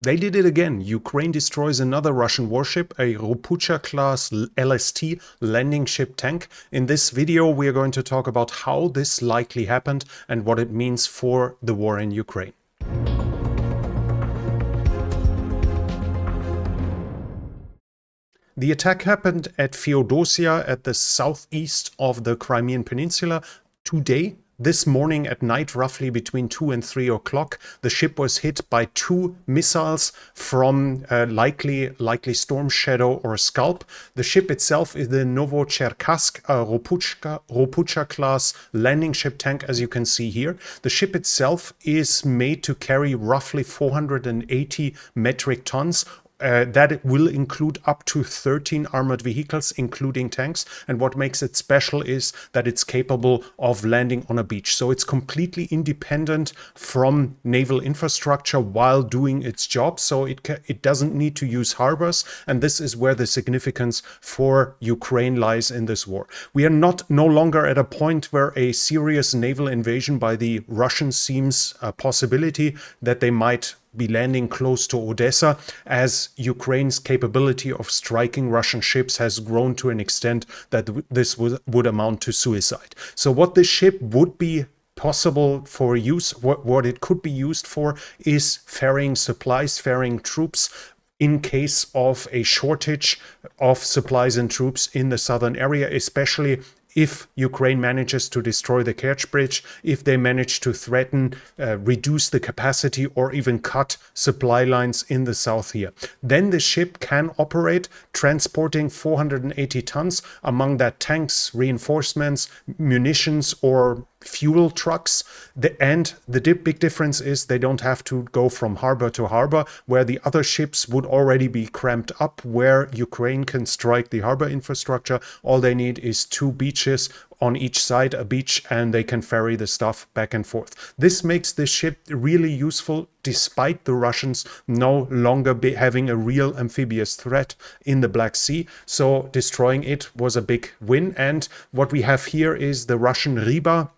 They did it again. Ukraine destroys another Russian warship, a Ropucha-class LST landing ship tank. In this video, we are going to talk about how this likely happened and what it means for the war in Ukraine. The attack happened at Feodosia at the southeast of the Crimean Peninsula today. This morning at night, roughly between 2 and 3 o'clock, the ship was hit by 2 missiles from likely Storm Shadow or Scalp. The ship itself is the Novocherkassk Ropucha class landing ship tank, as you can see here. The ship itself is made to carry roughly 480 metric tons. That it will include up to 13 armored vehicles, including tanks. And what makes it special is that it's capable of landing on a beach. So it's completely independent from naval infrastructure while doing its job. So it doesn't need to use harbors. And this is where the significance for Ukraine lies in this war. We are no longer at a point where a serious naval invasion by the Russians seems a possibility, that they might be landing close to Odessa, as Ukraine's capability of striking Russian ships has grown to an extent that this would amount to suicide. So what this ship would be possible for use, what it could be used for, is ferrying supplies, ferrying troops, in case of a shortage of supplies and troops in the southern area, especially if Ukraine manages to destroy the Kerch Bridge, if they manage to threaten, reduce the capacity, or even cut supply lines in the south here. Then the ship can operate, transporting 480 tons, among that tanks, reinforcements, munitions, or fuel trucks. The big difference is they don't have to go from harbor to harbor, where the other ships would already be cramped up, where Ukraine can strike the harbor infrastructure. All they need is 2 beaches on each side, a beach, and they can ferry the stuff back and forth. This makes this ship really useful, despite the Russians no longer having a real amphibious threat in the Black Sea. So destroying it was a big win. And what we have here is the Russian Riba.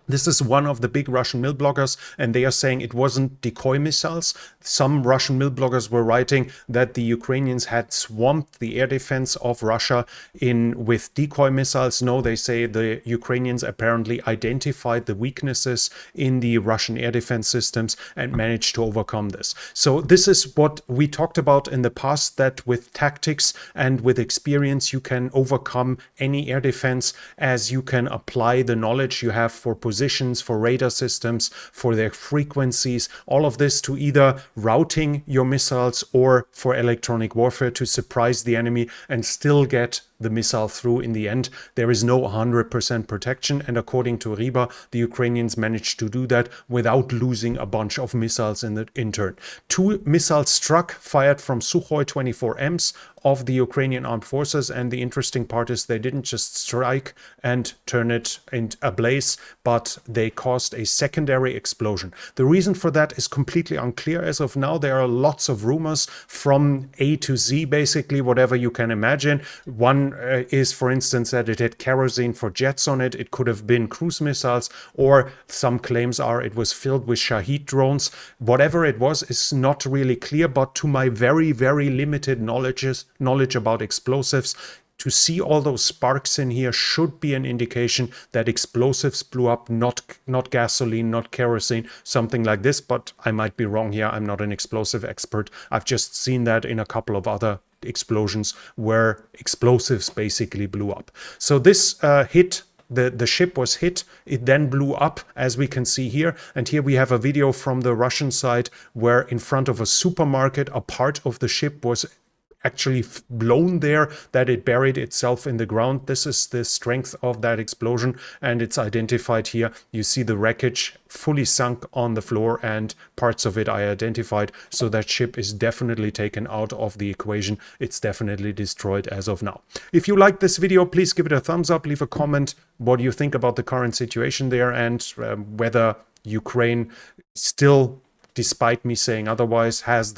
This is one of the big Russian mill bloggers, and they are saying it wasn't decoy missiles. Some Russian mill bloggers were writing that the Ukrainians had swamped the air defense of Russia with decoy missiles. No, they say the Ukrainians apparently identified the weaknesses in the Russian air defense systems and managed to overcome this. So this is what we talked about in the past, that with tactics and with experience, you can overcome any air defense, as you can apply the knowledge you have for positions, for radar systems, for their frequencies, all of this to either routing your missiles or for electronic warfare to surprise the enemy and still get the missile through in the end. There is no 100% protection, and according to Riba, the Ukrainians managed to do that without losing a bunch of missiles in turn. 2 missiles struck, fired from Sukhoi 24Ms of the Ukrainian armed forces, and the interesting part is they didn't just strike and turn it into a blaze, but they caused a secondary explosion. The reason for that is completely unclear as of now. There are lots of rumors from A to Z, basically whatever you can imagine. One is, for instance, that it had kerosene for jets on it. It could have been cruise missiles, or some claims are it was filled with Shahid drones. Whatever it was is not really clear, but to my very, very limited knowledge about explosives, to see all those sparks in here should be an indication that explosives blew up, not gasoline, not kerosene, something like this. But I might be wrong here. I'm not an explosive expert. I've just seen that in a couple of other explosions where explosives basically blew up. So this hit. The ship was hit. It then blew up, as we can see here. And here we have a video from the Russian side where in front of a supermarket, a part of the ship was actually blown there, that it buried itself in the ground. This is the strength of that explosion, and it's identified here. You see the wreckage fully sunk on the floor, and parts of it I identified. So that ship is definitely taken out of the equation. It's definitely destroyed as of now. If you like this video, please give it a thumbs up, leave a comment. What do you think about the current situation there, and whether Ukraine still, despite me saying otherwise, has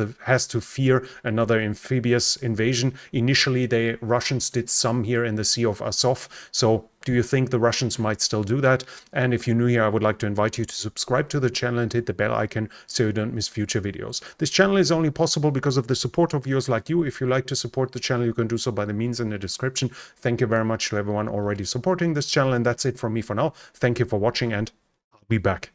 to fear another amphibious invasion. Initially, the Russians did some here in the Sea of Azov. So Do you think the Russians might still do that? And if you're new here, I would like to invite you to subscribe to the channel and hit the bell icon so you don't miss future videos. This channel is only possible because of the support of viewers like you. If you like to support the channel, you can do so by the means in the description. Thank you very much to everyone already supporting this channel. And that's it from me for now. Thank you for watching, and I'll be back.